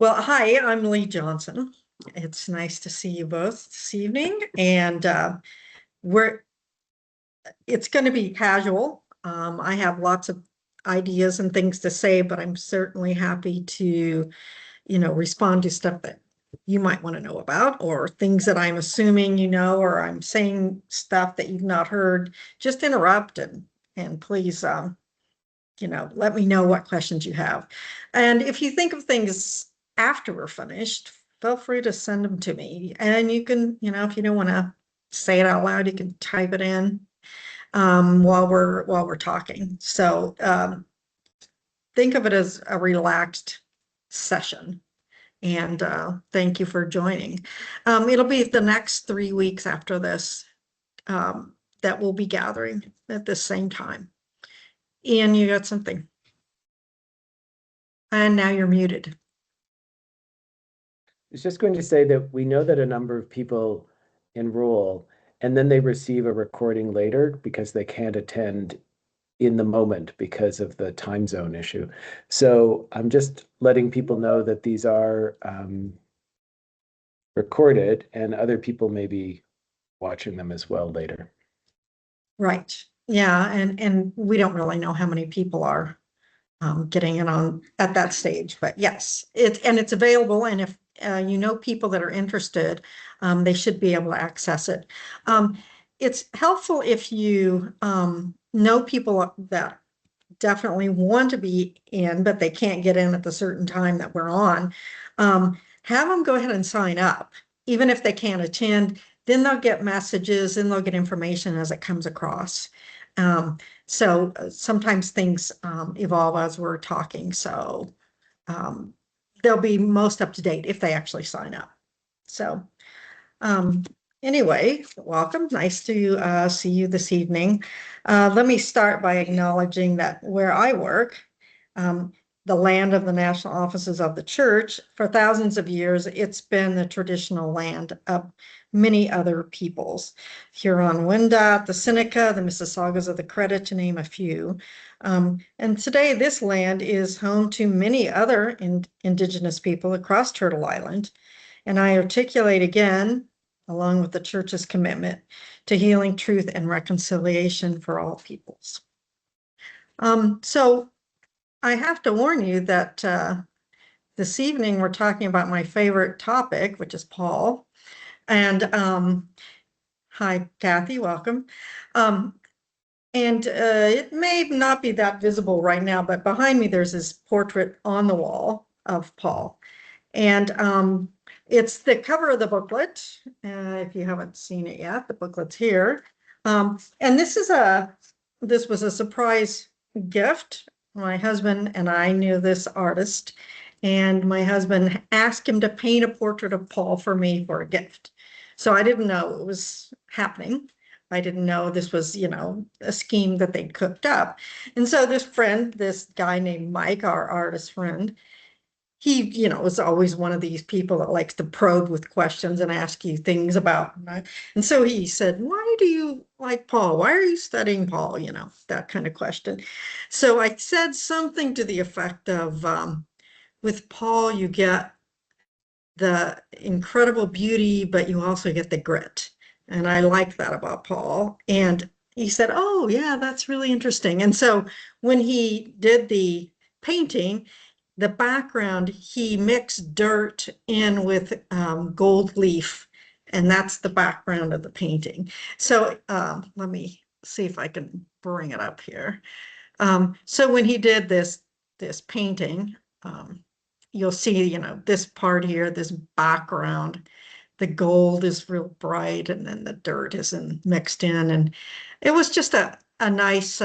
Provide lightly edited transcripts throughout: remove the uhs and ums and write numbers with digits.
Well, hi, I'm Lee Johnson. It's nice to see you both this evening, and we're it's going to be casual. I have lots of ideas and things to say, but I'm certainly happy to, respond to stuff that you might want to know about, or things that I'm assuming you know, or I'm saying stuff that you've not heard. Just interrupt and please, let me know what questions you have. And if you think of things after we're finished, feel free to send them to me. And you can, if you don't want to say it out loud, you can type it in while we're talking. So think of it as a relaxed session. And thank you for joining. It'll be the next 3 weeks after this that we'll be gathering at the same time. Ian, you got something? And now you're muted. I was just going to say that we know that a number of people enroll and then they receive a recording later because they can't attend in the moment because of the time zone issue. So I'm just letting people know that these are recorded and other people may be watching them as well later. Right. Yeah, and we don't really know how many people are getting in on at that stage, but yes, it's available. And if you know people that are interested, they should be able to access it. It's helpful if you know people that definitely want to be in, but they can't get in at the certain time that we're on. Have them go ahead and sign up, even if they can't attend. Then they'll get messages and they'll get information as it comes across. So sometimes things evolve as we're talking. So they'll be most up to date if they actually sign up. So anyway, welcome. Nice to see you this evening. Let me start by acknowledging that where I work, the land of the national offices of the church, for thousands of years, it's been the traditional land of many other peoples. Huron-Wendat, the Seneca, the Mississaugas of the Credit, to name a few. And today, this land is home to many other indigenous people across Turtle Island. And I articulate again, along with the church's commitment to healing, truth, and reconciliation for all peoples. So I have to warn you that this evening we're talking about my favorite topic, which is Paul. And hi, Kathy, welcome. And it may not be that visible right now, but behind me there's this portrait on the wall of Paul. And it's the cover of the booklet. If you haven't seen it yet, the booklet's here. And this was a surprise gift. My husband and I knew this artist, and my husband asked him to paint a portrait of Paul for me for a gift. So I didn't know it was happening. I didn't know this was, a scheme that they'd cooked up. And so this guy named Mike, our artist friend, he, is always one of these people that likes to probe with questions and ask you things about. And so he said, why do you like Paul? Why are you studying Paul? That kind of question. So I said something to the effect of, with Paul, you get the incredible beauty, but you also get the grit. And I like that about Paul. And he said, oh, yeah, that's really interesting. And so when he did the painting, the background, he mixed dirt in with gold leaf, and that's the background of the painting. So let me see if I can bring it up here. So when he did this painting, you'll see, this part here, this background, the gold is real bright, and then the dirt is mixed in, and it was just a nice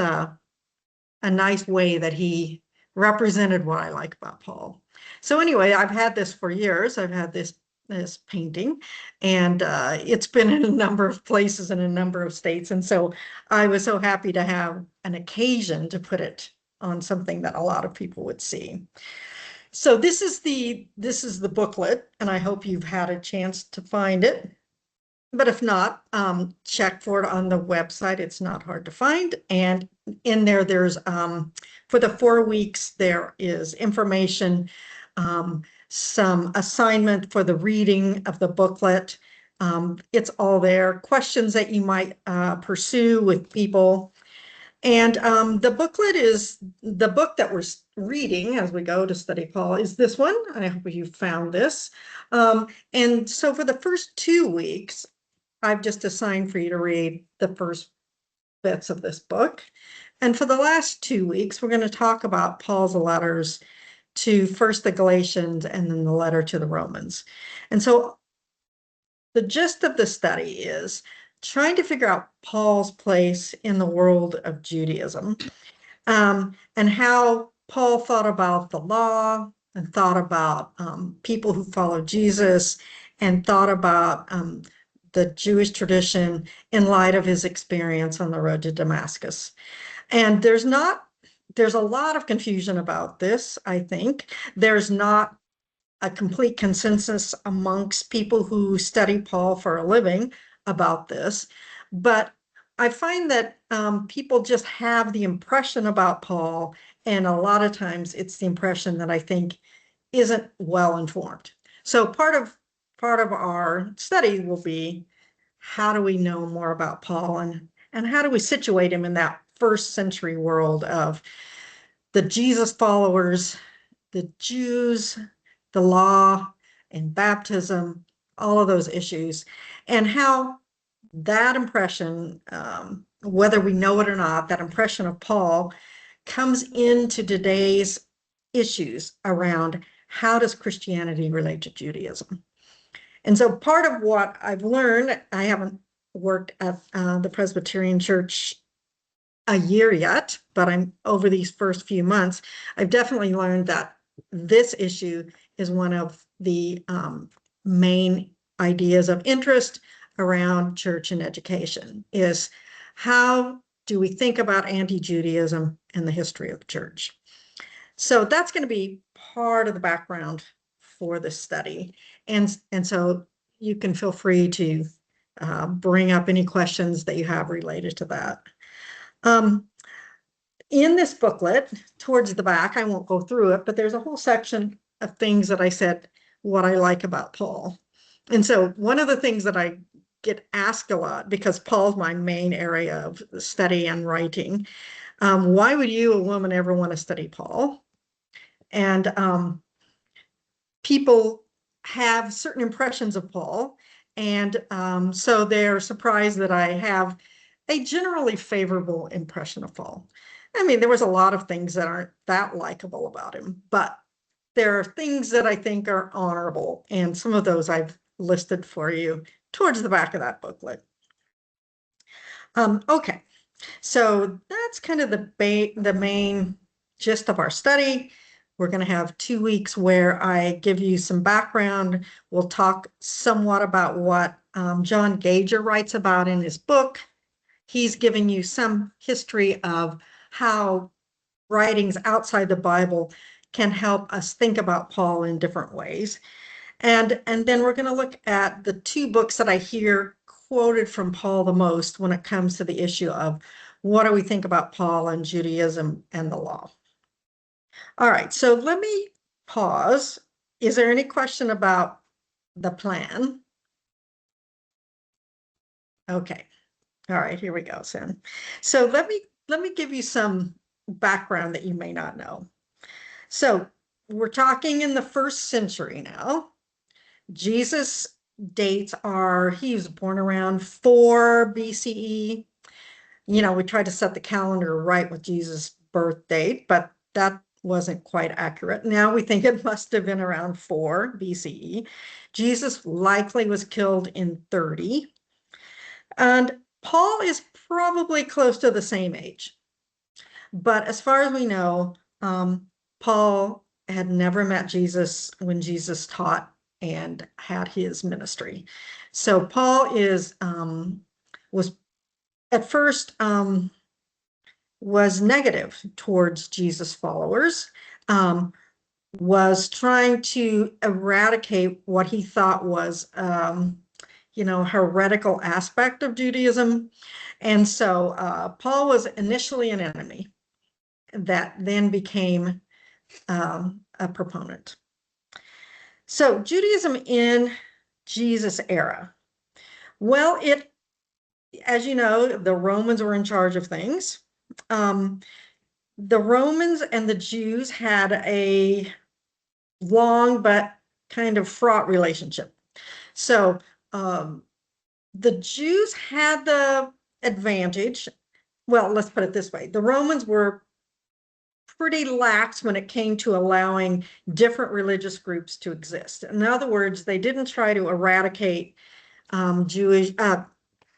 way that he represented what I like about Paul. So anyway, I've had this for years. I've had this painting, and it's been in a number of places in a number of states. And so I was so happy to have an occasion to put it on something that a lot of people would see. So this is the booklet, and I hope you've had a chance to find it. But if not, check for it on the website. It's not hard to find. And in there's for the 4 weeks, there is information some assignment for the reading of the booklet. It's all there. Questions that you might pursue with people. And the booklet is the book that we're reading as we go to study Paul is this one. I hope you found this. And so for the first 2 weeks, I've just assigned for you to read the first bits of this book. And for the last 2 weeks, we're going to talk about Paul's letters to first the Galatians and then the letter to the Romans. And so the gist of the study is trying to figure out Paul's place in the world of Judaism, and how Paul thought about the law and thought about people who follow Jesus and thought about the Jewish tradition in light of his experience on the road to Damascus. And there's a lot of confusion about this, I think. There's not a complete consensus amongst people who study Paul for a living about this. But I find that people just have the impression about Paul, and a lot of times it's the impression that I think isn't well informed. So part of our study will be, how do we know more about Paul, and how do we situate him in that first century world of the Jesus followers, the Jews, the law and baptism, all of those issues, and how that impression, whether we know it or not, that impression of Paul comes into today's issues around how does Christianity relate to Judaism. And so part of what I've learned, I haven't worked at the Presbyterian Church a year yet, but I'm over these first few months, I've definitely learned that this issue is one of the main ideas of interest around church and education, is how do we think about anti-Judaism and the history of the church? So that's going to be part of the background for this study. And so you can feel free to bring up any questions that you have related to that. In this booklet, towards the back, I won't go through it, but there's a whole section of things that I said what I like about Paul. And so one of the things that I get asked a lot, because Paul's my main area of study and writing, why would you, a woman, ever want to study Paul? And people have certain impressions of Paul, and so they're surprised that I have a generally favorable impression of Paul. I mean, there was a lot of things that aren't that likable about him, but there are things that I think are honorable, and some of those I've listed for you towards the back of that booklet. Okay, so that's kind of the main gist of our study. We're going to have 2 weeks where I give you some background. We'll talk somewhat about what John Gager writes about in his book. He's giving you some history of how writings outside the Bible can help us think about Paul in different ways. And then we're going to look at the 2 books that I hear quoted from Paul the most when it comes to the issue of what do we think about Paul and Judaism and the law. All right, so let me pause. Is there any question about the plan? Okay. All right, here we go, Sam. So let me give you some background that you may not know. So we're talking in the 1st century now. Jesus dates are, he was born around 4 BCE. You know, we tried to set the calendar right with Jesus' birth date, but that wasn't quite accurate. Now we think it must have been around 4 BCE. Jesus likely was killed in 30. And Paul is probably close to the same age. But as far as we know, Paul had never met Jesus when Jesus taught and had his ministry. So Paul was at first was negative towards Jesus followers, was trying to eradicate what he thought was heretical aspect of Judaism. And so Paul was initially an enemy that then became a proponent. So Judaism in Jesus era. Well, as you know, the Romans were in charge of things. Um, the Romans and the Jews had a long but kind of fraught relationship. So um, the Jews had the advantage. Well, let's put it this way. The Romans were pretty lax when it came to allowing different religious groups to exist. In other words, they didn't try to eradicate Jewish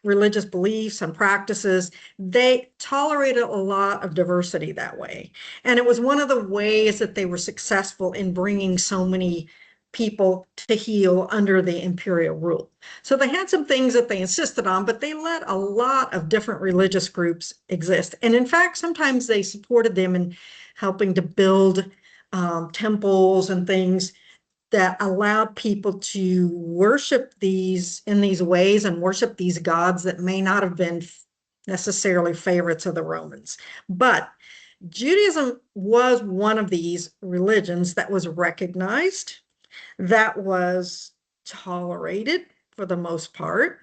religious beliefs and practices. They tolerated a lot of diversity that way. And it was one of the ways that they were successful in bringing so many people to heal under the imperial rule. So they had some things that they insisted on, but they let a lot of different religious groups exist. And in fact, sometimes they supported them in helping to build temples and things that allowed people to worship these in these ways and worship these gods that may not have been necessarily favorites of the Romans. But Judaism was one of these religions that was recognized, that was tolerated for the most part.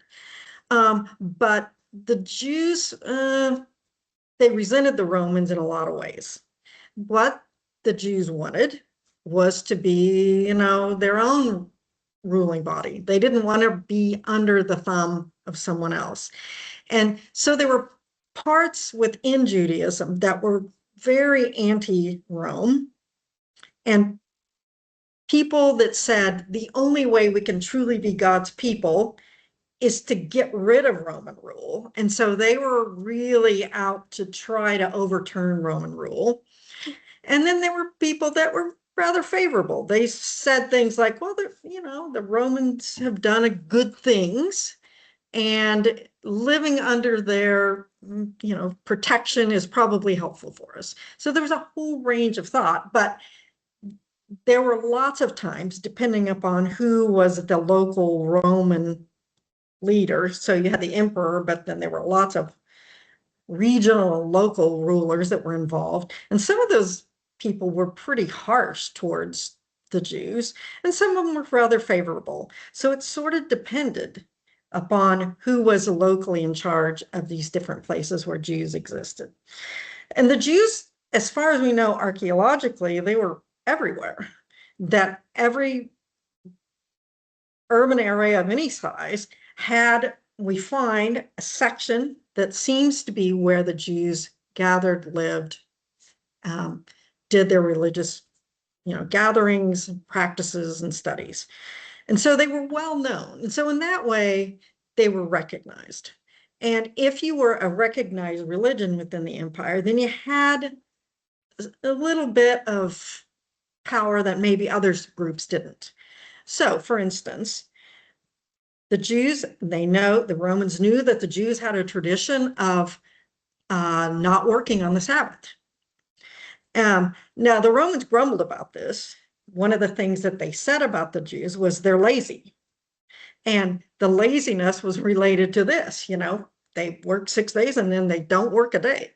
But the Jews, they resented the Romans in a lot of ways. What the Jews wanted was to be, their own ruling body. They didn't want to be under the thumb of someone else. And so there were parts within Judaism that were very anti-Rome, and people that said the only way we can truly be God's people is to get rid of Roman rule. And so they were really out to try to overturn Roman rule. And then there were people that were rather favorable. They said things like, well, the Romans have done good things, and living under their, protection is probably helpful for us. So there was a whole range of thought, but there were lots of times, depending upon who was the local Roman leader. So you had the emperor, but then there were lots of regional and local rulers that were involved. And some of those people were pretty harsh towards the Jews, and some of them were rather favorable. So it sort of depended upon who was locally in charge of these different places where Jews existed. And the Jews, as far as we know archaeologically, they were everywhere. That every urban area of any size had, we find, a section that seems to be where the Jews gathered, lived, did their religious, gatherings, practices, and studies. And so they were well known. And so in that way, they were recognized. And if you were a recognized religion within the empire, then you had a little bit of power that maybe other groups didn't. So, for instance, the Romans knew that the Jews had a tradition of not working on the Sabbath. Now, the Romans grumbled about this. One of the things that they said about the Jews was they're lazy. And the laziness was related to this, they work 6 days and then they don't work a day.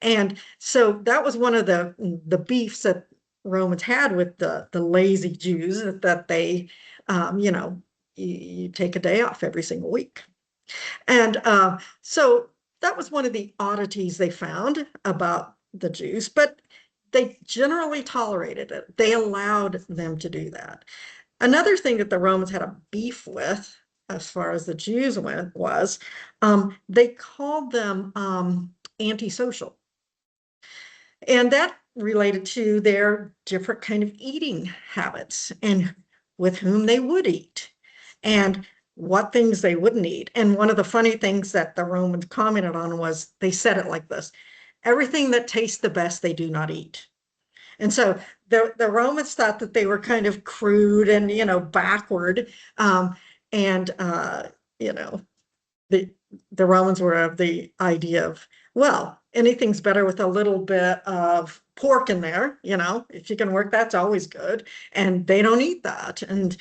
And so that was one of the beefs that Romans had with the lazy Jews, that they, you take a day off every single week. And so that was one of the oddities they found about the Jews, but they generally tolerated it. They allowed them to do that. Another thing that the Romans had a beef with, as far as the Jews went, was they called them antisocial. And that related to their different kind of eating habits and with whom they would eat and what things they wouldn't eat. And one of the funny things that the Romans commented on was they said it like this: everything that tastes the best, they do not eat. And so the Romans thought that they were kind of crude and, backward. And, the, the Romans were of the idea of, well, anything's better with a little bit of pork in there, if you can work, that's always good. And they don't eat that. And,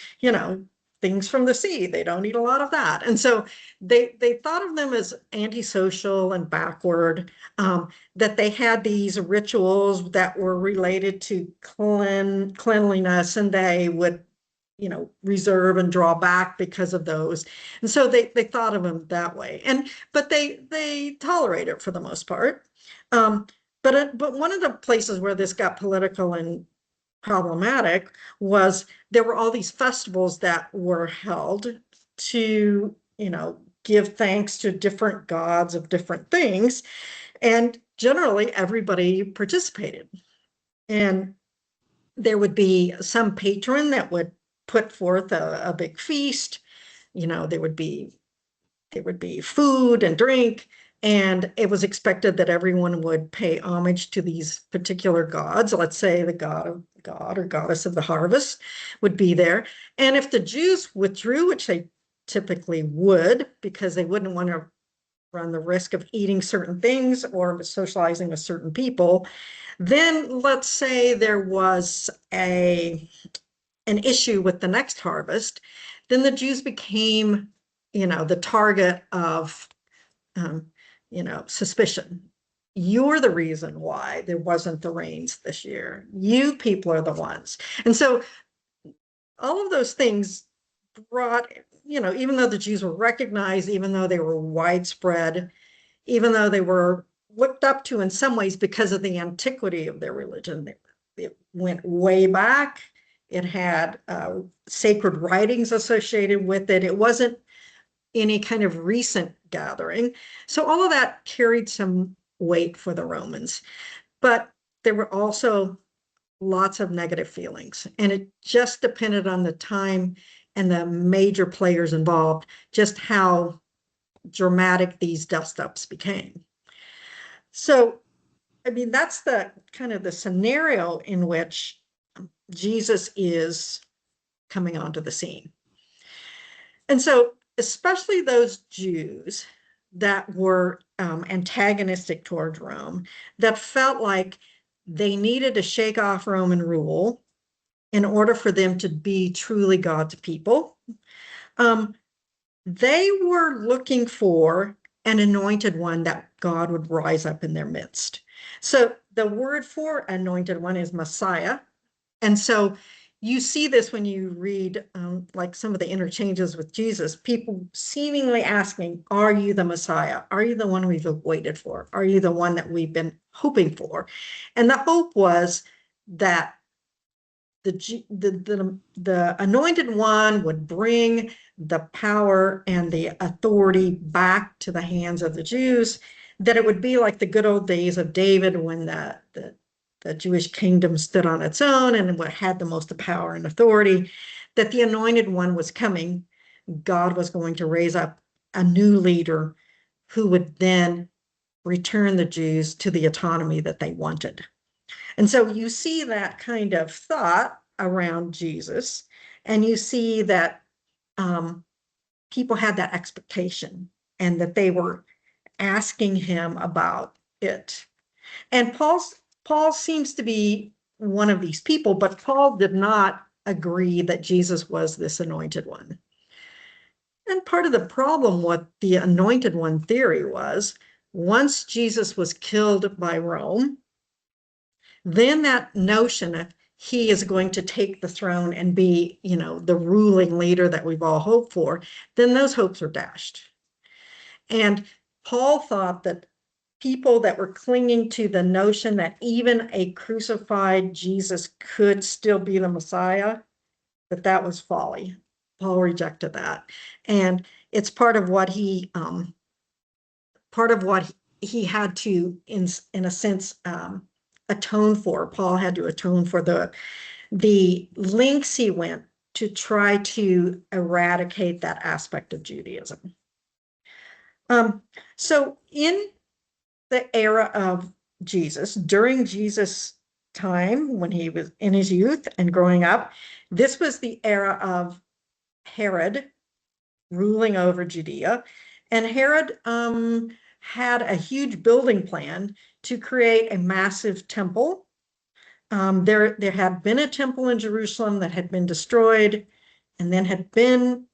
things from the sea, they don't eat a lot of that. And so they thought of them as antisocial and backward, that they had these rituals that were related to cleanliness, and they would reserve and draw back because of those. And so they thought of him that way. But they tolerate it for the most part. But one of the places where this got political and problematic was there were all these festivals that were held to, give thanks to different gods of different things. And generally everybody participated. And there would be some patron that would put forth a big feast. There would be food and drink, and it was expected that everyone would pay homage to these particular gods. Let's say the god or goddess of the harvest would be there. And if the Jews withdrew, which they typically would, because they wouldn't want to run the risk of eating certain things or socializing with certain people, then let's say there was an issue with the next harvest, then the Jews became, the target of, suspicion. You're the reason why there wasn't the rains this year. You people are the ones. And so all of those things brought, even though the Jews were recognized, even though they were widespread, even though they were looked up to in some ways because of the antiquity of their religion, it went way back. It had sacred writings associated with it. It wasn't any kind of recent gathering. So all of that carried some weight for the Romans. But there were also lots of negative feelings. And it just depended on the time and the major players involved, just how dramatic these dust-ups became. So, I mean, that's the kind of the scenario in which Jesus is coming onto the scene. And so, especially those Jews that were antagonistic towards Rome, that felt like they needed to shake off Roman rule in order for them to be truly God's people, they were looking for an anointed one that God would rise up in their midst. So the word for anointed one is Messiah. And so you see this when you read like some of the interchanges with Jesus, people seemingly asking, are you the Messiah? Are you the one we've waited for? Are you the one that we've been hoping for? And the hope was that the anointed one would bring the power and the authority back to the hands of the Jews, that it would be like the good old days of David when the Jewish kingdom stood on its own and what had the most power and authority, that the anointed one was coming. God was going to raise up a new leader who would then return the Jews to the autonomy that they wanted. And so you see that kind of thought around Jesus, and you see that people had that expectation and that they were asking him about it. And Paul seems to be one of these people, but Paul did not agree that Jesus was this anointed one. And part of the problem with the anointed one theory was once Jesus was killed by Rome, then that notion of he is going to take the throne and be, the ruling leader that we've all hoped for, then those hopes are dashed. And Paul thought that people that were clinging to the notion that even a crucified Jesus could still be the Messiah, that was folly. Paul rejected that. And it's part of what he had to, in a sense, atone for. Paul had to atone for the lengths he went to try to eradicate that aspect of Judaism. So in the era of Jesus, during Jesus' time, when he was in his youth and growing up, this was the era of Herod ruling over Judea. And Herod had a huge building plan to create a massive temple. There had been a temple in Jerusalem that had been destroyed and then had been,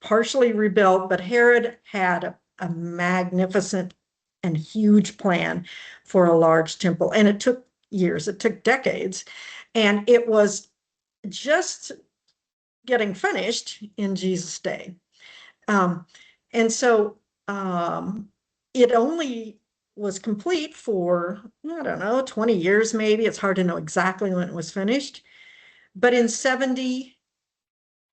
partially rebuilt, but Herod had a magnificent and huge plan for a large temple. And it took years, it took decades. And it was just getting finished in Jesus' day. And so it only was complete for, I don't know, 20 years maybe. It's hard to know exactly when it was finished. But in 70,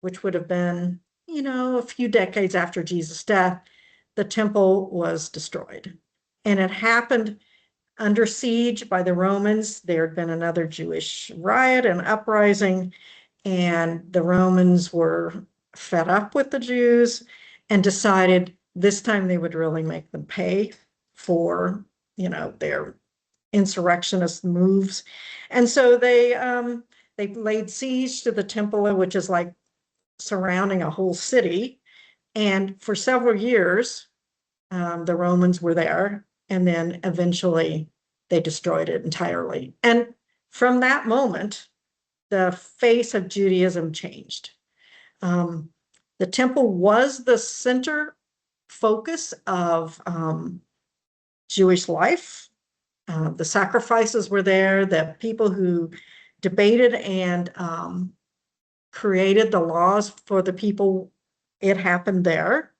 which would have been, a few decades after Jesus' death, the temple was destroyed. And it happened under siege by the Romans. There had been another Jewish riot and uprising, and the Romans were fed up with the Jews and decided this time they would really make them pay for, their insurrectionist moves. And so they laid siege to the temple, which is like surrounding a whole city. And for several years, the Romans were there, and then eventually they destroyed it entirely. And from that moment, the face of Judaism changed. The temple was the center focus of Jewish life. The sacrifices were there. The people who debated and created the laws for the people, it happened there.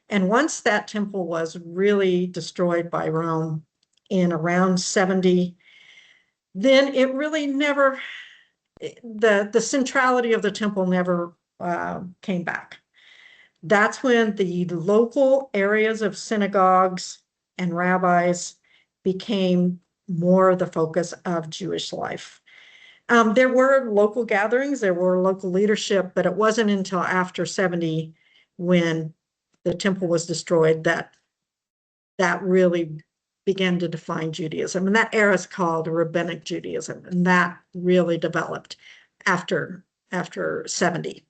And once that temple was really destroyed by Rome in around 70, then it really never, the centrality of the temple never came back. That's when the local areas of synagogues and rabbis became more the focus of Jewish life. There were local gatherings, there were local leadership, but it wasn't until after 70 when the temple was destroyed that really began to define Judaism. And that era is called Rabbinic Judaism, and that really developed after 70.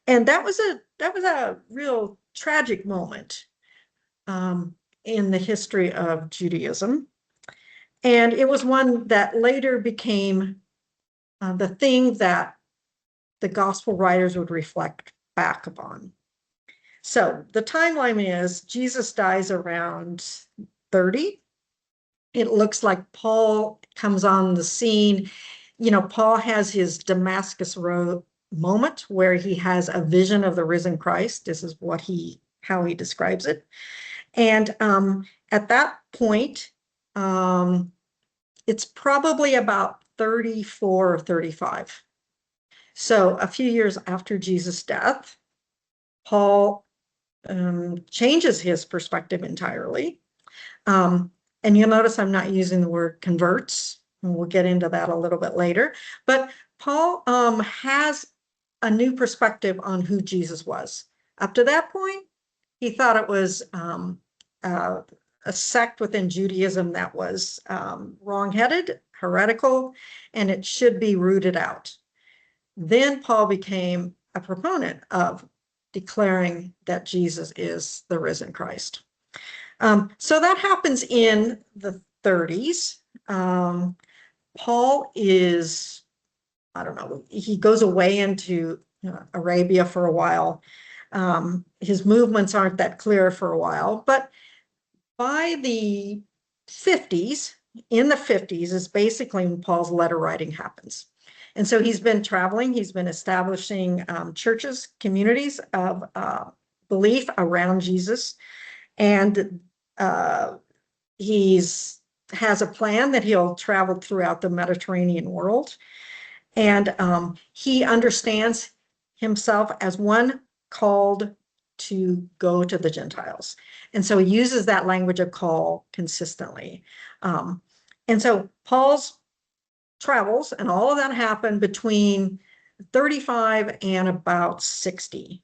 And that was a real tragic moment in the history of Judaism. And it was one that later became the thing that the gospel writers would reflect back upon. So the timeline is Jesus dies around 30. It looks like Paul comes on the scene. Paul has his Damascus Road moment where he has a vision of the risen Christ. This is how he describes it. And at that point, it's probably about 34 or 35. So a few years after Jesus' death, Paul changes his perspective entirely. And you'll notice I'm not using the word converts, and we'll get into that a little bit later. But Paul has a new perspective on who Jesus was. Up to that point, he thought it was a sect within Judaism that was wrong-headed, heretical, and it should be rooted out. Then Paul became a proponent of declaring that Jesus is the risen Christ. So that happens in the 30s. Paul is, I don't know, he goes away into Arabia for a while. His movements aren't that clear for a while, but by the 50s, in the 50s is basically when Paul's letter writing happens. And so he's been traveling, he's been establishing churches, communities of belief around Jesus. And he has a plan that he'll travel throughout the Mediterranean world. And he understands himself as one called to go to the Gentiles. And so he uses that language of call consistently. And so Paul's travels, and all of that happened between 35 and about 60.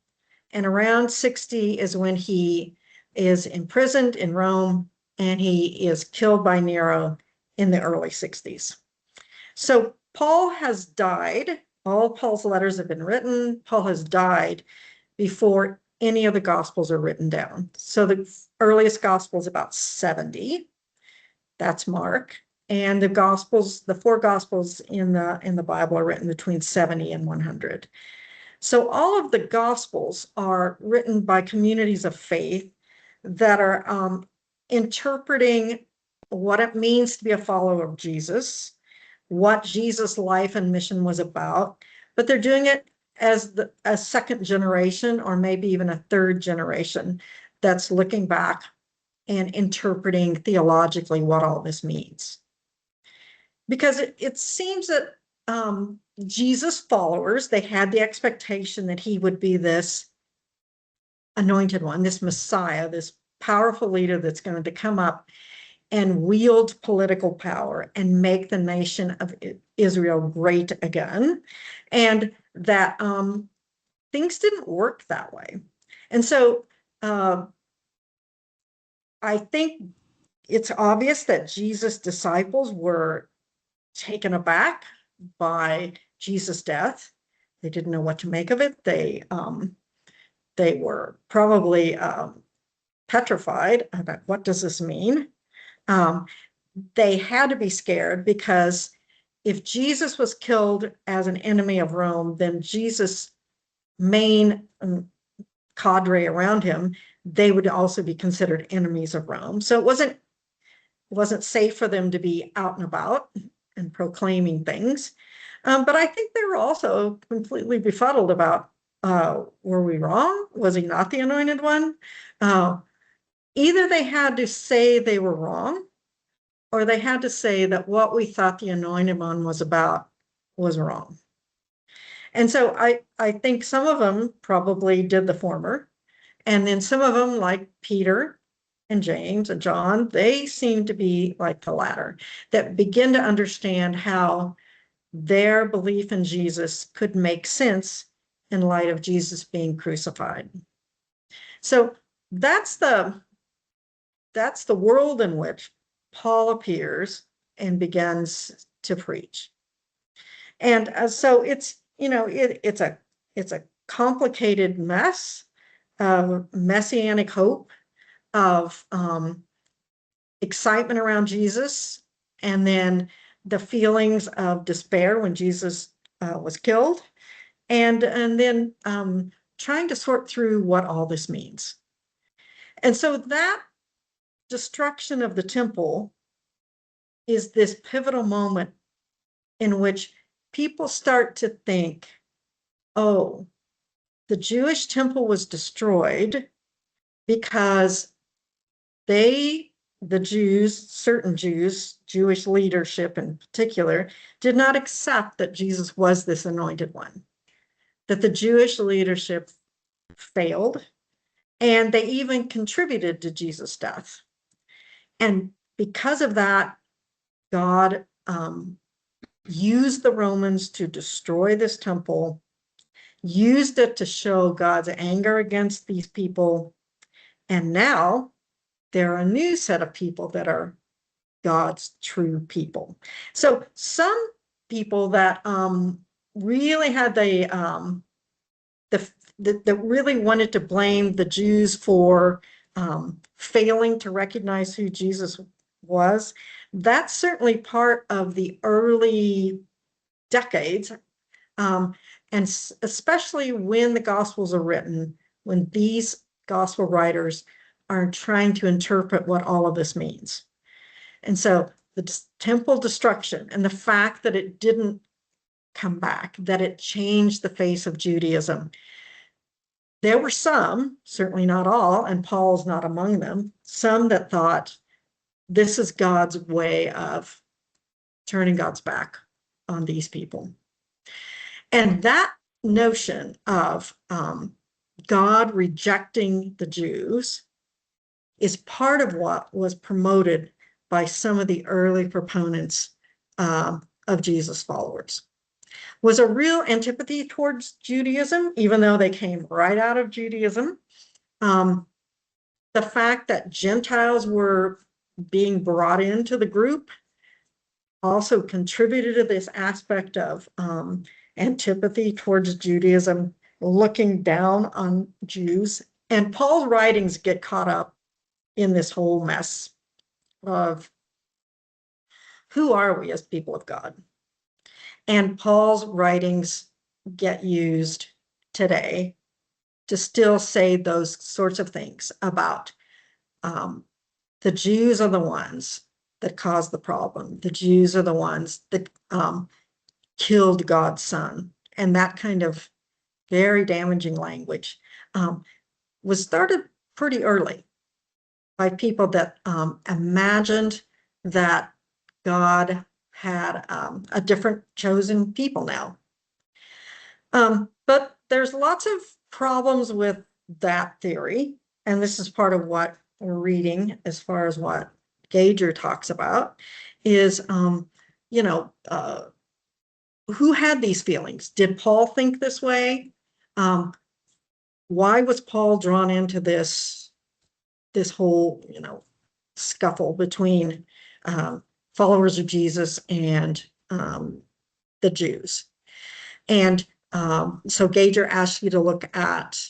And around 60 is when he is imprisoned in Rome, and he is killed by Nero in the early 60s. So Paul has died. All Paul's letters have been written. Paul has died before any of the Gospels are written down. So the earliest Gospel is about 70. That's Mark. And the four Gospels in the Bible are written between 70 and 100. So all of the Gospels are written by communities of faith that are interpreting what it means to be a follower of Jesus, what Jesus' life and mission was about, but they're doing it as a second generation, or maybe even a third generation, that's looking back and interpreting theologically what all this means. Because it seems that Jesus' followers, they had the expectation that he would be this anointed one, this Messiah, this powerful leader that's going to come up and wield political power and make the nation of Israel great again. And that things didn't work that way. And so I think it's obvious that Jesus' disciples were taken aback by Jesus' death. They didn't know what to make of it. They were probably petrified about what does this mean. They had to be scared, because if Jesus was killed as an enemy of Rome, then Jesus' main cadre around him, they would also be considered enemies of Rome. So it wasn't safe for them to be out and about and proclaiming things. But I think they were also completely befuddled about, were we wrong? Was he not the anointed one? Either they had to say they were wrong, or they had to say that what we thought the anointed one was about was wrong. And so I think some of them probably did the former. And then some of them, like Peter and James and John, they seem to be like the latter, that begin to understand how their belief in Jesus could make sense in light of Jesus being crucified. So that's the world in which Paul appears and begins to preach. And so it's, it's a complicated mess of messianic hope, of excitement around Jesus, and then the feelings of despair when Jesus was killed, and then trying to sort through what all this means. And so that destruction of the temple is this pivotal moment in which people start to think, oh, the Jewish temple was destroyed because the Jews, certain Jews, Jewish leadership in particular, did not accept that Jesus was this anointed one, that the Jewish leadership failed, and they even contributed to Jesus' death. And because of that, God used the Romans to destroy this temple, used it to show God's anger against these people. And now there are a new set of people that are God's true people. So some people that really had that really wanted to blame the Jews for failing to recognize who Jesus was, that's certainly part of the early decades, and especially when the Gospels are written, when these Gospel writers are trying to interpret what all of this means. And so the temple destruction and the fact that it didn't come back, that it changed the face of Judaism. There were some, certainly not all, and Paul's not among them, some that thought this is God's way of turning God's back on these people. And that notion of God rejecting the Jews is part of what was promoted by some of the early proponents of Jesus' followers. Was a real antipathy towards Judaism, even though they came right out of Judaism. The fact that Gentiles were being brought into the group also contributed to this aspect of antipathy towards Judaism, looking down on Jews. And Paul's writings get caught up in this whole mess of who are we as people of God? And Paul's writings get used today to still say those sorts of things about the Jews are the ones that caused the problem. The Jews are the ones that killed God's son, and that kind of very damaging language, was started pretty early by people that imagined that God had a different chosen people now. But there's lots of problems with that theory, and this is part of what we're reading as far as what Gager talks about, is, who had these feelings? Did Paul think this way? Why was Paul drawn into this whole, scuffle between followers of Jesus and the Jews? And so Gager asks you to look at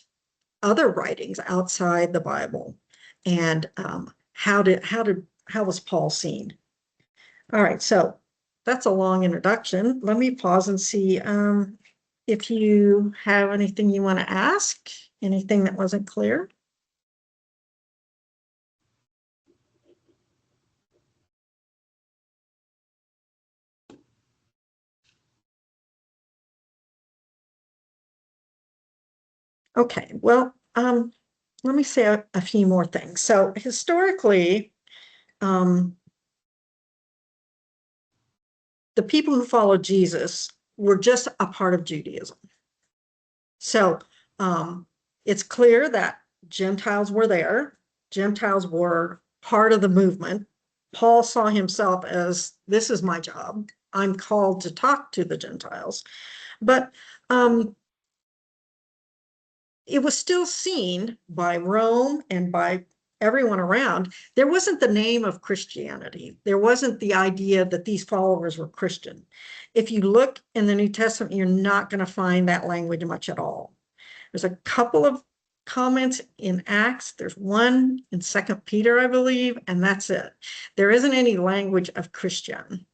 other writings outside the Bible, and how was Paul seen? All right, so that's a long introduction. Let me pause and see if you have anything you want to ask, anything that wasn't clear. Okay, well, let me say a few more things. So historically, the people who followed Jesus were just a part of Judaism. So it's clear that Gentiles were there. Gentiles were part of the movement. Paul saw himself as, this is my job. I'm called to talk to the Gentiles. But it was still seen by Rome and by everyone around. There wasn't the name of Christianity. There wasn't the idea that these followers were Christian. If you look in the New Testament, you're not going to find that language much at all. There's a couple of comments in Acts. There's one in 2 Peter, I believe, and that's it. There isn't any language of Christian.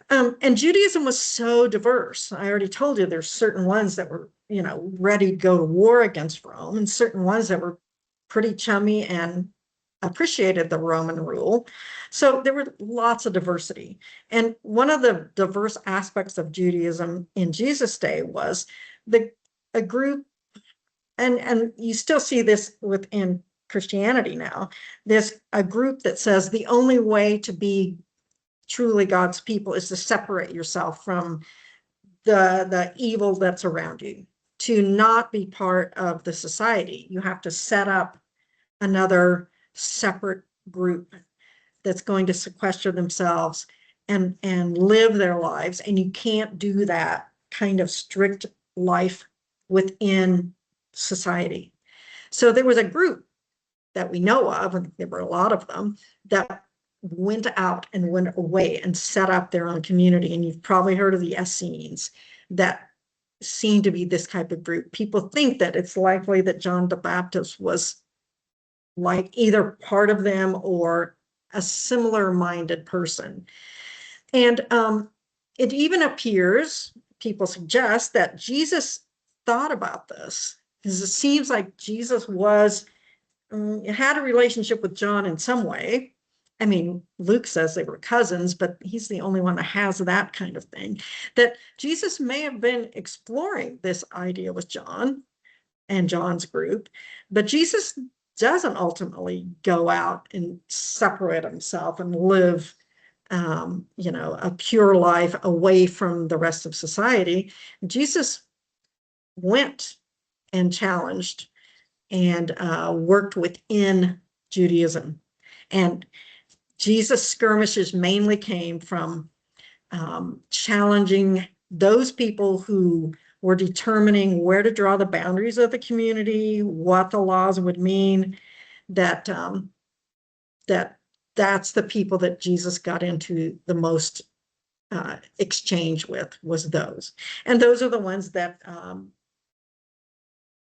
And Judaism was so diverse. I already told you there's certain ones that were, ready to go to war against Rome, and certain ones that were pretty chummy and appreciated the Roman rule. So there were lots of diversity. And one of the diverse aspects of Judaism in Jesus' day was a group, and you still see this within Christianity now, there's a group that says the only way to be truly God's people is to separate yourself from the evil that's around you, to not be part of the society. You have to set up another separate group that's going to sequester themselves and live their lives. And you can't do that kind of strict life within society. So there was a group that we know of, and there were a lot of them, that went out and went away and set up their own community. And you've probably heard of the Essenes that seem to be this type of group. People think that it's likely that John the Baptist was like either part of them or a similar minded person. And it even appears, people suggest, that Jesus thought about this, because it seems like Jesus had a relationship with John in some way. I mean, Luke says they were cousins, but he's the only one that has that kind of thing. That Jesus may have been exploring this idea with John and John's group, but Jesus doesn't ultimately go out and separate himself and live, a pure life away from the rest of society. Jesus went and challenged and worked within Judaism. And Jesus' skirmishes mainly came from challenging those people who were determining where to draw the boundaries of the community, what the laws would mean, that's the people that Jesus got into the most exchange with, was those. And those are the ones that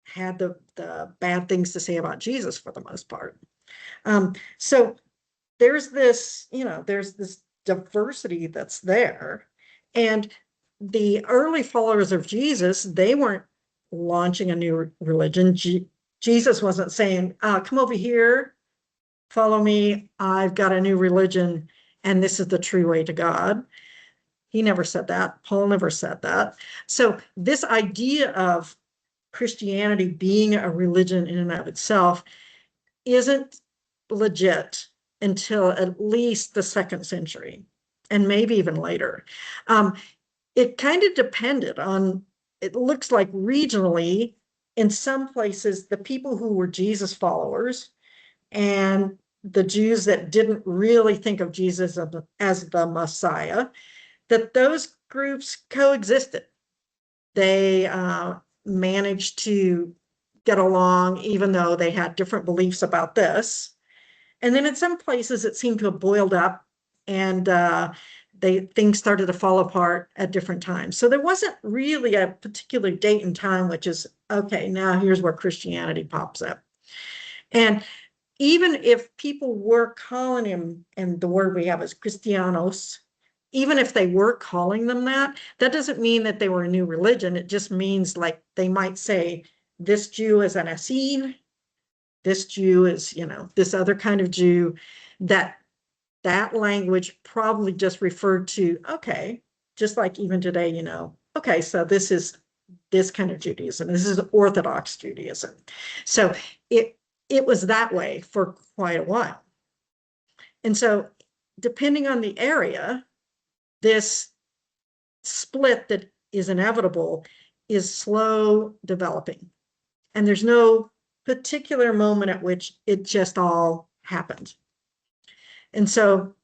had the bad things to say about Jesus for the most part. So there's this diversity that's there. And the early followers of Jesus, they weren't launching a new religion. Jesus wasn't saying, come over here, follow me, I've got a new religion, and this is the true way to God. He never said that. Paul never said that. So this idea of Christianity being a religion in and of itself isn't legit until at least the 2nd century, and maybe even later. It kind of depended on, it looks like regionally, in some places, the people who were Jesus followers and the Jews that didn't really think of Jesus as the Messiah, that those groups coexisted. They managed to get along, even though they had different beliefs about this. And then in some places, it seemed to have boiled up, and things started to fall apart at different times. So there wasn't really a particular date and time, which is, okay, now here's where Christianity pops up. And even if people were calling him, and the word we have is Christianos, even if they were calling them that, that doesn't mean that they were a new religion. It just means, like, they might say, this Jew is an Essene, this Jew is, this other kind of Jew. That language probably just referred to, okay, just like even today, okay, so this is this kind of Judaism. This is Orthodox Judaism. So it was that way for quite a while. And so depending on the area, this split that is inevitable is slow developing. And there's no particular moment at which it just all happened. And so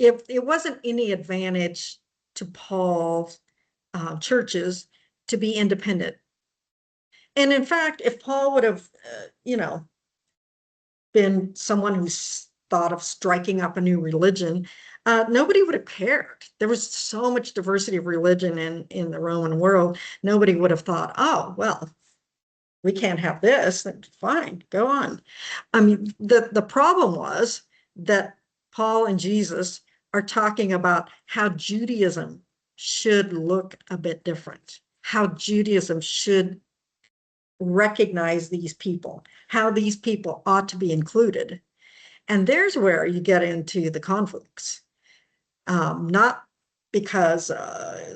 if it wasn't any advantage to Paul's churches to be independent. And in fact, if Paul would have, been someone who's thought of striking up a new religion, nobody would have cared. There was so much diversity of religion in the Roman world. Nobody would have thought, oh, well, we can't have this. Fine, go on. I mean, the problem was that Paul and Jesus are talking about how Judaism should look a bit different, how Judaism should recognize these people, how these people ought to be included. And there's where you get into the conflicts. Not because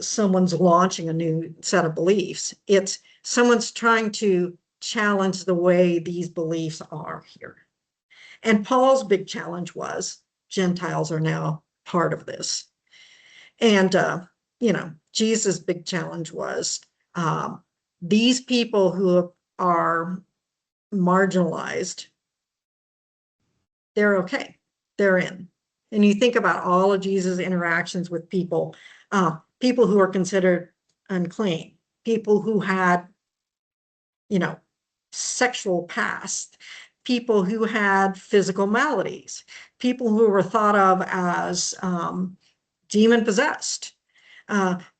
someone's launching a new set of beliefs. It's someone's trying to challenge the way these beliefs are here. And Paul's big challenge was Gentiles are now part of this. And, Jesus' big challenge was these people who are marginalized, they're okay, they're in. And you think about all of Jesus' interactions with people, people who are considered unclean, people who had, sexual past, people who had physical maladies, people who were thought of as demon possessed,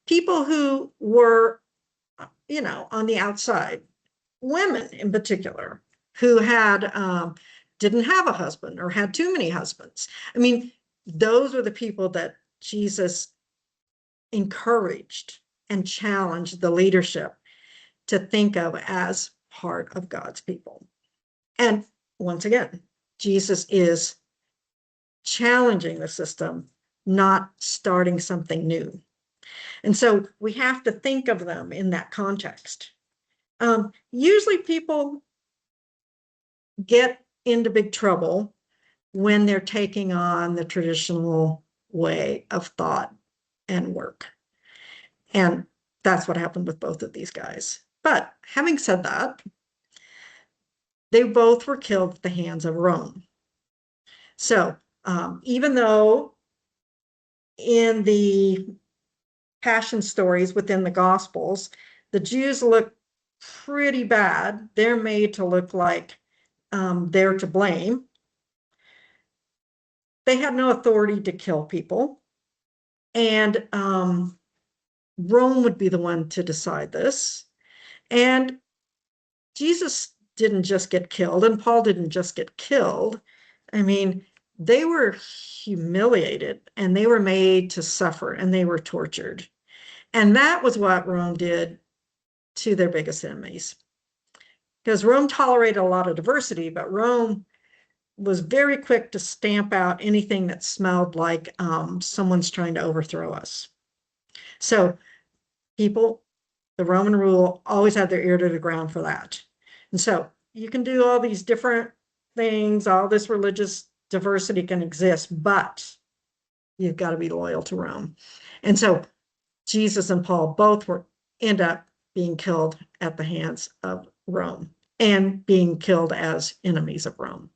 people who were, on the outside, women in particular, who had didn't have a husband or had too many husbands. I mean, those were the people that Jesus encouraged and challenged the leadership to think of as part of God's people. And once again, Jesus is challenging the system, not starting something new. And so we have to think of them in that context. Usually people get into big trouble when they're taking on the traditional way of thought and work. And that's what happened with both of these guys. But having said that, they both were killed at the hands of Rome. So even though in the passion stories within the Gospels, the Jews look pretty bad, they're made to look like they're to blame. They had no authority to kill people. And Rome would be the one to decide this. And Jesus didn't just get killed, and Paul didn't just get killed. I mean, they were humiliated, and they were made to suffer, and they were tortured. And that was what Rome did to their biggest enemies. Because Rome tolerated a lot of diversity, but Rome was very quick to stamp out anything that smelled like someone's trying to overthrow us. So people The Roman rule always had their ear to the ground for that. And so you can do all these different things, all this religious diversity can exist, but you've got to be loyal to Rome. And so Jesus and Paul both end up being killed at the hands of Rome and being killed as enemies of Rome.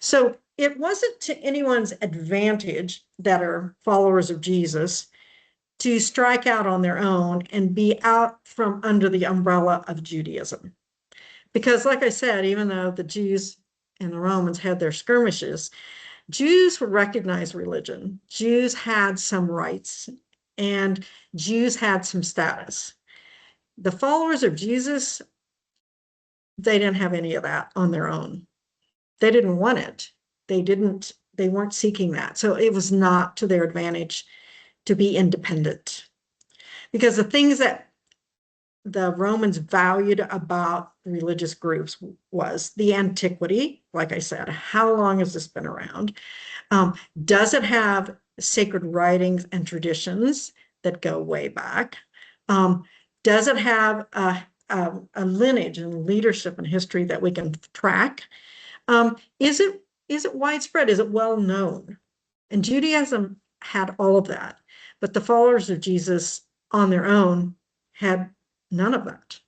So it wasn't to anyone's advantage that are followers of Jesus to strike out on their own and be out from under the umbrella of Judaism. Because, like I said, even though the Jews and the Romans had their skirmishes, Jews were recognized religion. Jews had some rights, and Jews had some status. The followers of Jesus, they didn't have any of that on their own. They didn't want it. They weren't seeking that. So it was not to their advantage to be independent. Because the things that the Romans valued about religious groups was the antiquity, like I said, how long has this been around? Does it have sacred writings and traditions that go way back? Does it have a lineage and leadership and history that we can track? Is it widespread? Is it well known? And Judaism had all of that, but the followers of Jesus on their own had none of that.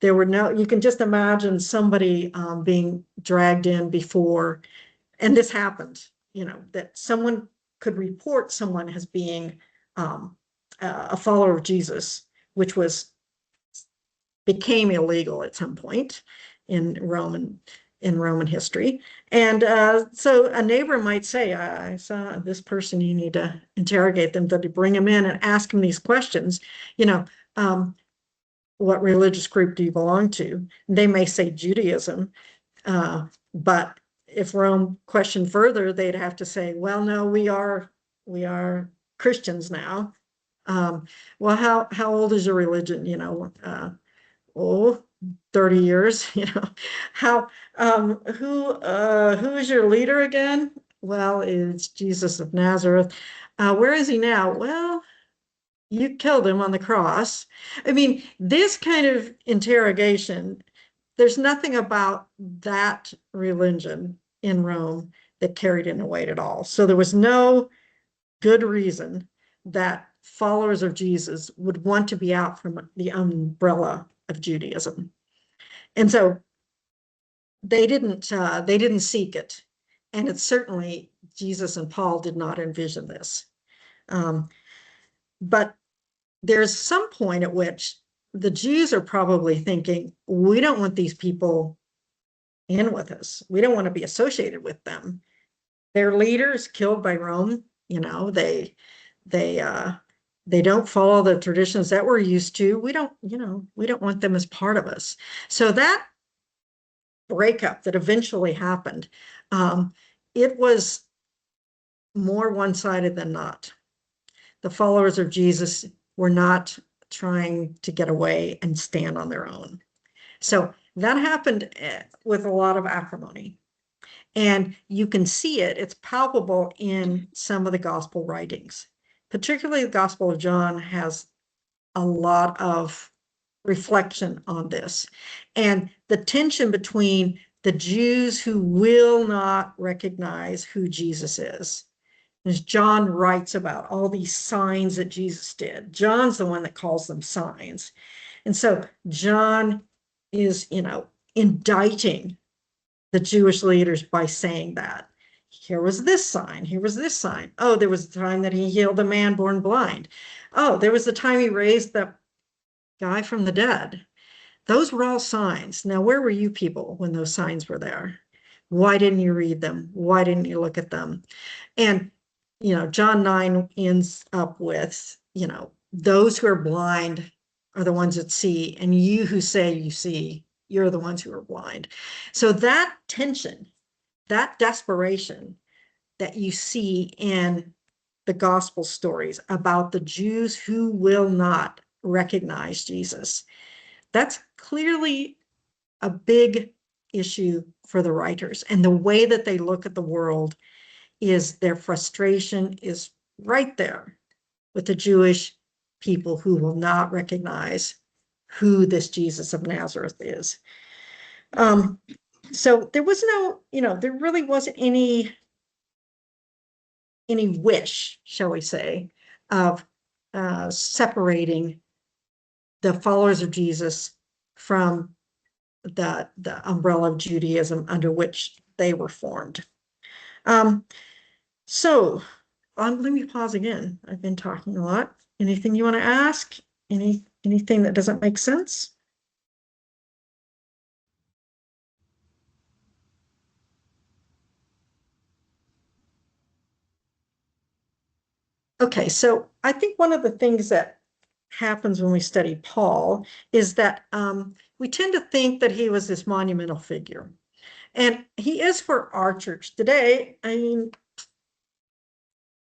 There were no, you can just imagine somebody being dragged in before, and this happened, that someone could report someone as being a follower of Jesus, which became illegal at some point in Roman history. And so a neighbor might say, I saw this person, you need to interrogate them, to bring them in and ask them these questions, what religious group do you belong to? They may say Judaism, but if Rome questioned further, they'd have to say, well, no, we are Christians now. Well, how old is your religion? 30 years, who is your leader again? Well, it's Jesus of Nazareth. Where is he now? Well, you killed him on the cross. I mean, this kind of interrogation, there's nothing about that religion in Rome that carried any weight at all. So there was no good reason that followers of Jesus would want to be out from the umbrella of Judaism. And so they didn't seek it. And it's certainly Jesus and Paul did not envision this. But there's some point at which the Jews are probably thinking, we don't want these people in with us. We don't want to be associated with them. Their leaders killed by Rome, they don't follow the traditions that we're used to. We don't want them as part of us. So that breakup that eventually happened, it was more one-sided than not. The followers of Jesus were not trying to get away and stand on their own. So that happened with a lot of acrimony. And you can see it, it's palpable in some of the gospel writings. Particularly the Gospel of John has a lot of reflection on this. And the tension between the Jews who will not recognize who Jesus is. As John writes about all these signs that Jesus did, John's the one that calls them signs. And so John is, indicting the Jewish leaders by saying that. Here was this sign, here was this sign. Oh, there was the time that he healed a man born blind. Oh, there was the time he raised the guy from the dead. Those were all signs. Now, where were you people when those signs were there? Why didn't you read them? Why didn't you look at them? And, John 9 ends up with, those who are blind are the ones that see, and you who say you see, you're the ones who are blind. So that tension, that desperation that you see in the gospel stories about the Jews who will not recognize Jesus, that's clearly a big issue for the writers. And the way that they look at the world is their frustration is right there with the Jewish people who will not recognize who this Jesus of Nazareth is. So there was no, there really wasn't any wish, shall we say, of separating the followers of Jesus from the umbrella of Judaism under which they were formed. So let me pause again. I've been talking a lot. Anything you want to ask? Anything that doesn't make sense? Okay, so I think one of the things that happens when we study Paul is that we tend to think that he was this monumental figure. And he is for our church today. I mean,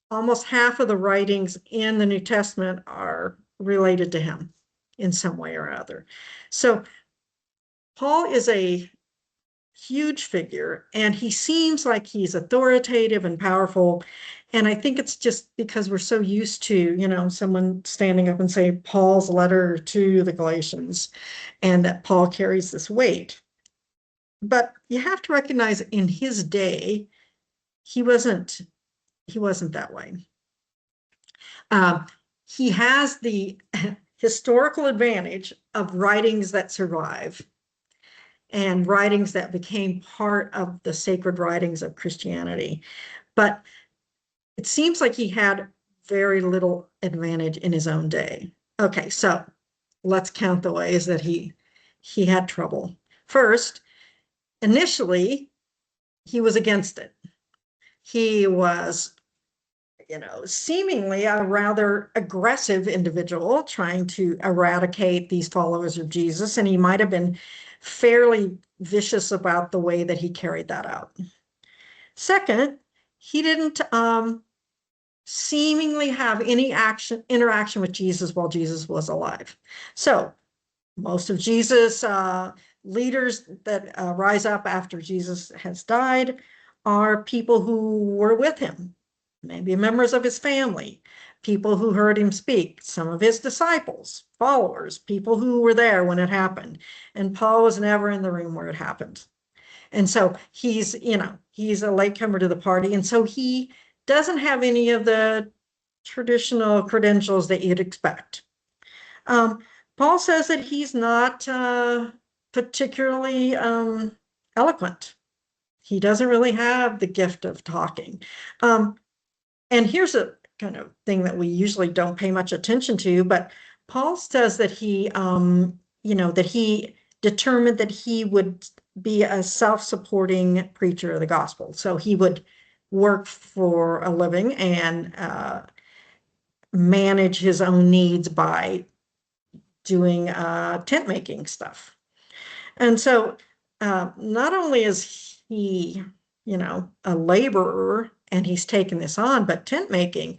almost half of the writings in the New Testament are related to him in some way or other. So Paul is a huge figure, and he seems like he's authoritative and powerful. And I think it's just because we're so used to, someone standing up and say Paul's letter to the Galatians, and that Paul carries this weight. But you have to recognize in his day, he wasn't that way. He has the historical advantage of writings that survive and writings that became part of the sacred writings of Christianity. But it seems like he had very little advantage in his own day. Okay, so let's count the ways that he had trouble. First, initially, he was against it. He was, seemingly a rather aggressive individual trying to eradicate these followers of Jesus, and he might have been fairly vicious about the way that he carried that out. Second, he didn't seemingly have any interaction with Jesus while Jesus was alive. So most of Jesus' leaders that rise up after Jesus has died are people who were with him, maybe members of his family, people who heard him speak, some of his disciples, followers, people who were there when it happened. And Paul was never in the room where it happened. And so he's a latecomer to the party. And so he doesn't have any of the traditional credentials that you'd expect. Paul says that he's not particularly eloquent. He doesn't really have the gift of talking. And here's a kind of thing that we usually don't pay much attention to, but Paul says that that he determined that he would be a self-supporting preacher of the gospel. So he would work for a living and manage his own needs by doing tent making stuff. And so not only is he, a laborer and he's taken this on, but tent making,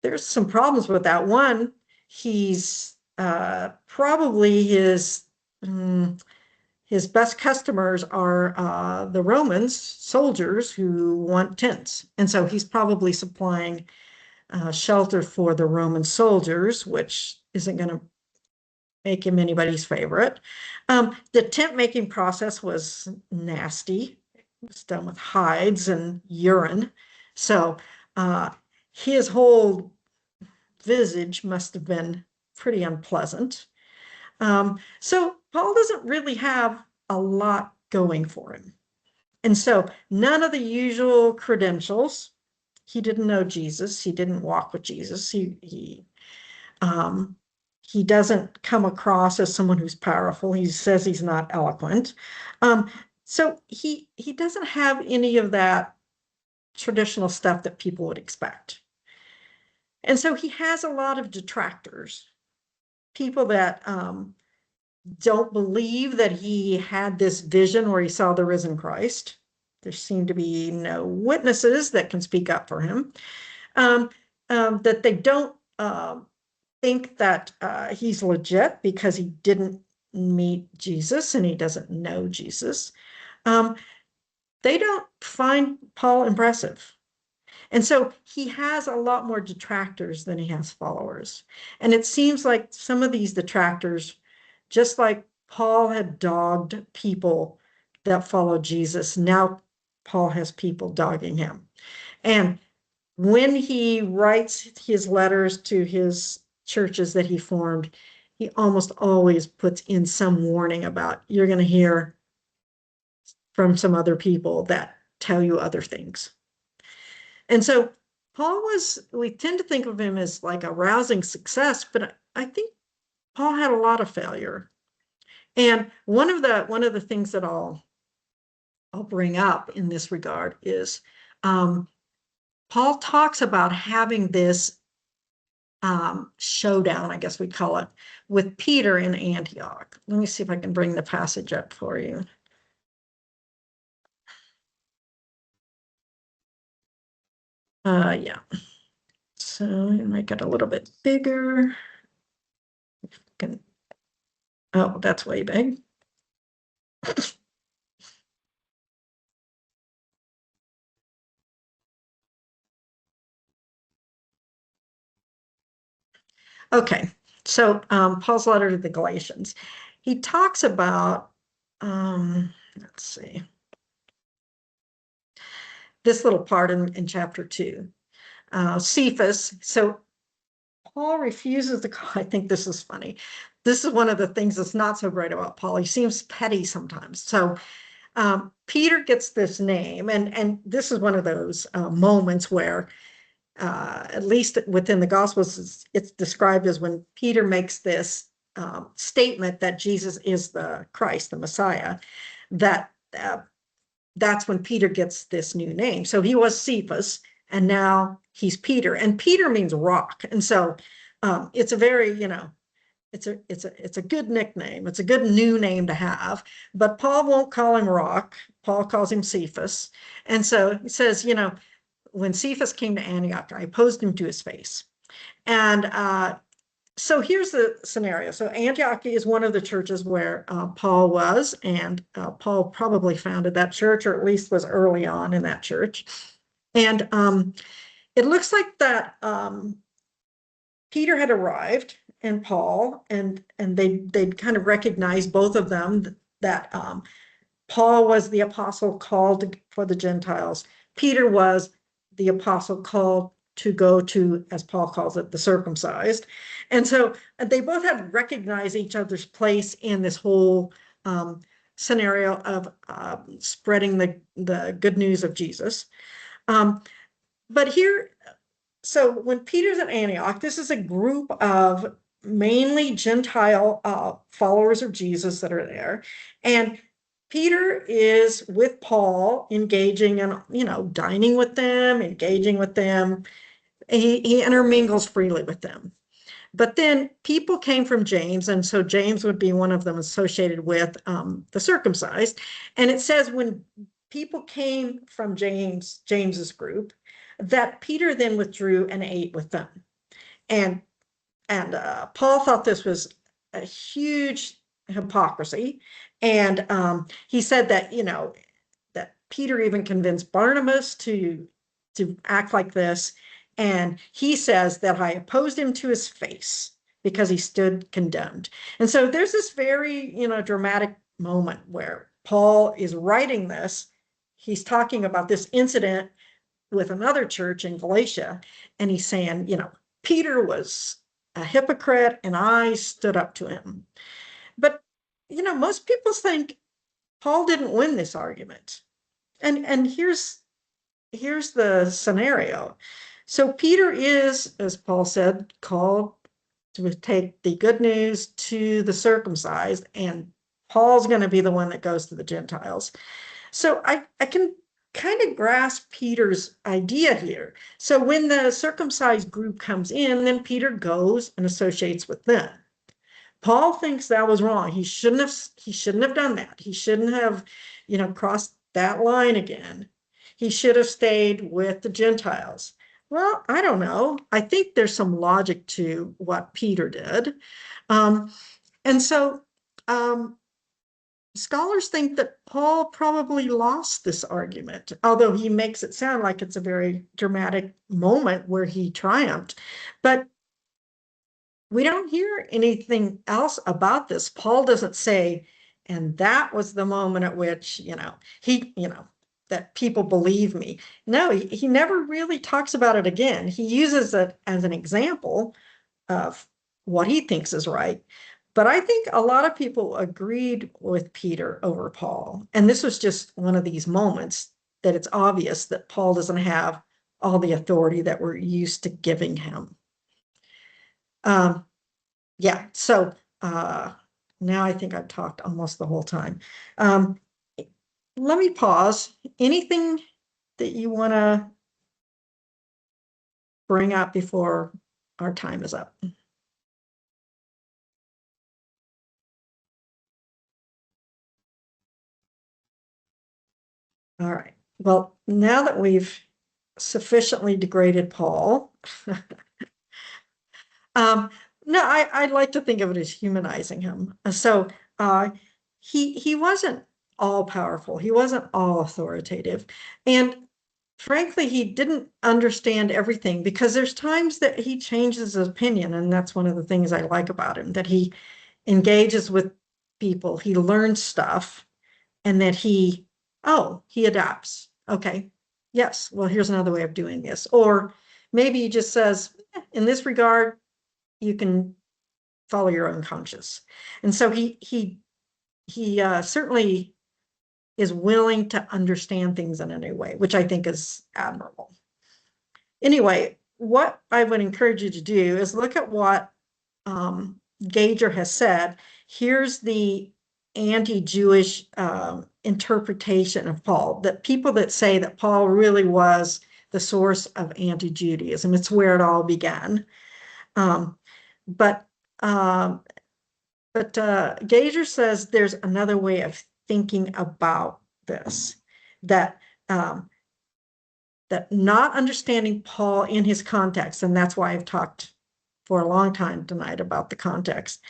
there's some problems with that. One, he's probably his best customers are the Romans soldiers who want tents. And so he's probably supplying shelter for the Roman soldiers, which isn't going to make him anybody's favorite. The tent making process was nasty. It was done with hides and urine. So his whole visage must have been pretty unpleasant. So Paul doesn't really have a lot going for him. And so none of the usual credentials. He didn't know Jesus. He didn't walk with Jesus. He doesn't come across as someone who's powerful. He says he's not eloquent. So he doesn't have any of that traditional stuff that people would expect. And so he has a lot of detractors, people that don't believe that he had this vision where he saw the risen Christ. There seem to be no witnesses that can speak up for him. That they don't think that he's legit because he didn't meet Jesus and he doesn't know Jesus. They don't find Paul impressive. And so he has a lot more detractors than he has followers. And it seems like some of these detractors just like Paul had dogged people that followed Jesus. Now Paul has people dogging him. And when he writes his letters to his churches that he formed, he almost always puts in some warning about you're going to hear from some other people that tell you other things. And so we tend to think of him as like a rousing success, but I think Paul had a lot of failure. And one of the things that I'll bring up in this regard is Paul talks about having this showdown, I guess we call it, with Peter in Antioch. Let me see if I can bring the passage up for you. Yeah. So make it a little bit bigger. Oh, that's way big. Okay, so Paul's letter to the Galatians. He talks about, let's see, this little part in chapter 2. Cephas, so Paul refuses to call, I think this is funny. This is one of the things that's not so great about Paul. He seems petty sometimes. So Peter gets this name, and this is one of those moments where at least within the Gospels, it's described as when Peter makes this statement that Jesus is the Christ, the Messiah, that that's when Peter gets this new name. So he was Cephas, and now he's Peter, and Peter means rock, and so it's a very, it's a good nickname. It's a good new name to have, but Paul won't call him rock. Paul calls him Cephas, and so he says, when Cephas came to Antioch, I opposed him to his face. And so here's the scenario. So Antioch is one of the churches where Paul was, and Paul probably founded that church, or at least was early on in that church. And it looks like that Peter had arrived and Paul, and they'd kind of recognized, both of them, that Paul was the apostle called for the Gentiles. Peter was the apostle called to go to, as Paul calls it, the circumcised. And so they both had recognized each other's place in this whole scenario of spreading the good news of Jesus. But here, so when Peter's at Antioch, this is a group of mainly Gentile followers of Jesus that are there. And Peter is with Paul, engaging in, dining with them, engaging with them. He intermingles freely with them. But then people came from James, and so James would be one of them associated with the circumcised. And it says when people came from James's group, that Peter then withdrew and ate with them. And Paul thought this was a huge hypocrisy. And he said that, that Peter even convinced Barnabas to act like this. And he says that I opposed him to his face because he stood condemned. And so there's this very, dramatic moment where Paul is writing this. He's talking about this incident with another church in Galatia. And he's saying, Peter was a hypocrite and I stood up to him. But, most people think Paul didn't win this argument. And here's the scenario. So Peter is, as Paul said, called to take the good news to the circumcised, and Paul's going to be the one that goes to the Gentiles. So I can kind of grasp Peter's idea here. So when the circumcised group comes in, then Peter goes and associates with them. Paul thinks that was wrong. He shouldn't have done that. He shouldn't have, crossed that line again. He should have stayed with the Gentiles. Well, I don't know. I think there's some logic to what Peter did. And so scholars think that Paul probably lost this argument, although he makes it sound like it's a very dramatic moment where he triumphed. But we don't hear anything else about this. Paul doesn't say, and that was the moment at which, that people believe me. No, he never really talks about it again. He uses it as an example of what he thinks is right. But I think a lot of people agreed with Peter over Paul. And this was just one of these moments that it's obvious that Paul doesn't have all the authority that we're used to giving him. Yeah, so now I think I've talked almost the whole time. Let me pause. Anything that you want to bring up before our time is up? All right. Well, now that we've sufficiently degraded Paul, no, I'd like to think of it as humanizing him. So he wasn't all powerful. He wasn't all authoritative. And frankly, he didn't understand everything, because there's times that he changes his opinion. And that's one of the things I like about him, that he engages with people, he learns stuff, and that he adapts. Okay, yes, well, here's another way of doing this. Or maybe he just says, in this regard, you can follow your own conscience. And so he certainly is willing to understand things in a new way, which I think is admirable. Anyway, what I would encourage you to do is look at what Gager has said. Here's the anti-Jewish interpretation of Paul, that people that say that Paul really was the source of anti-Judaism. It's where it all began. But Gager says there's another way of thinking about this, that that not understanding Paul in his context, and that's why I've talked for a long time tonight about the context,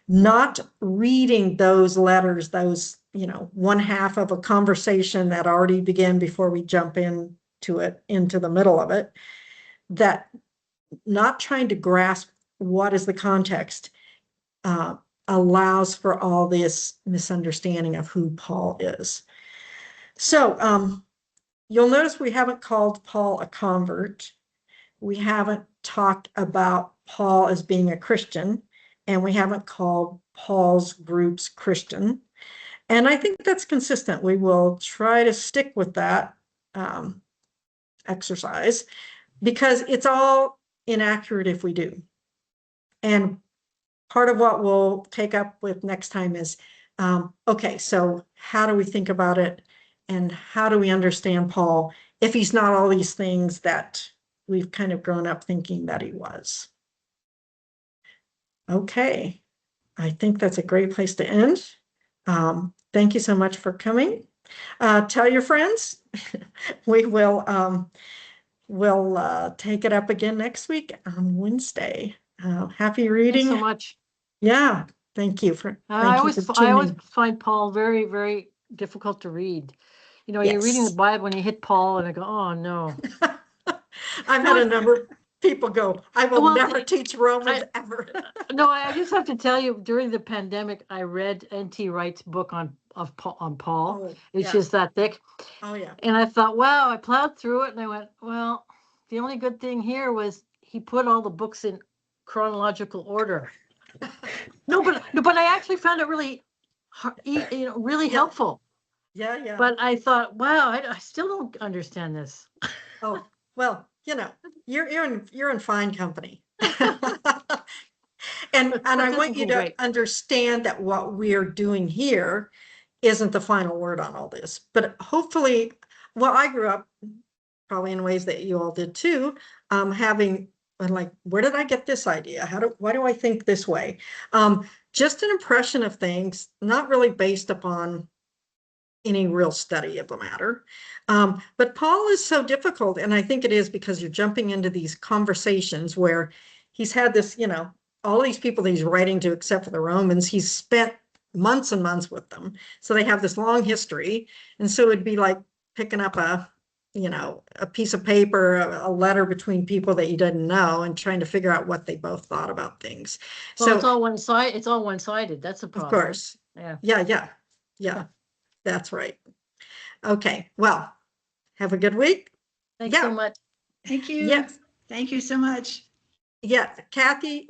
not reading those letters, those, one half of a conversation that already began before we jump into the middle of it, that not trying to grasp what is the context allows for all this misunderstanding of who Paul is. So you'll notice we haven't called Paul a convert. We haven't talked about Paul as being a Christian, and we haven't called Paul's groups Christian. And I think that's consistent. We will try to stick with that exercise, because it's all inaccurate if we do. And part of what we'll take up with next time is, okay, so how do we think about it? And how do we understand Paul if he's not all these things that we've kind of grown up thinking that he was? Okay, I think that's a great place to end. Thank you so much for coming. Tell your friends. We will we'll take it up again next week on Wednesday. Happy reading. Thanks so much. Yeah, thank you for. I always find Paul very, very difficult to read. You're reading the Bible and you hit Paul and I go, oh no. I've had a number of people go, I will never teach Romans ever. No, I just have to tell you, during the pandemic, I read N.T. Wright's book on Paul. Oh, it's just that thick. Oh yeah. And I thought, wow, I plowed through it and I went, well, the only good thing here was he put all the books in chronological order. No, but I actually found it really, really helpful. Yeah. But I thought, wow, I still don't understand this. Oh, well, you're in fine company. And I want you to understand that what we're doing here isn't the final word on all this. But hopefully, well, I grew up probably in ways that you all did too, having like, where did I get this idea? Why do I think this way? Just an impression of things, not really based upon any real study of the matter. But Paul is so difficult, and I think it is because you're jumping into these conversations where he's had this, all these people that he's writing to, except for the Romans, he's spent months and months with them. So they have this long history. And so it'd be like picking up a a piece of paper, a letter between people that you didn't know, and trying to figure out what they both thought about things. Well, it's So, all one side. It's all one-sided. That's the of problem. course, Yeah. yeah, that's right. Okay, well, have a good week. Thanks so Yeah. much. Thank you. Yes. Thank you so much. Yeah, Kathy,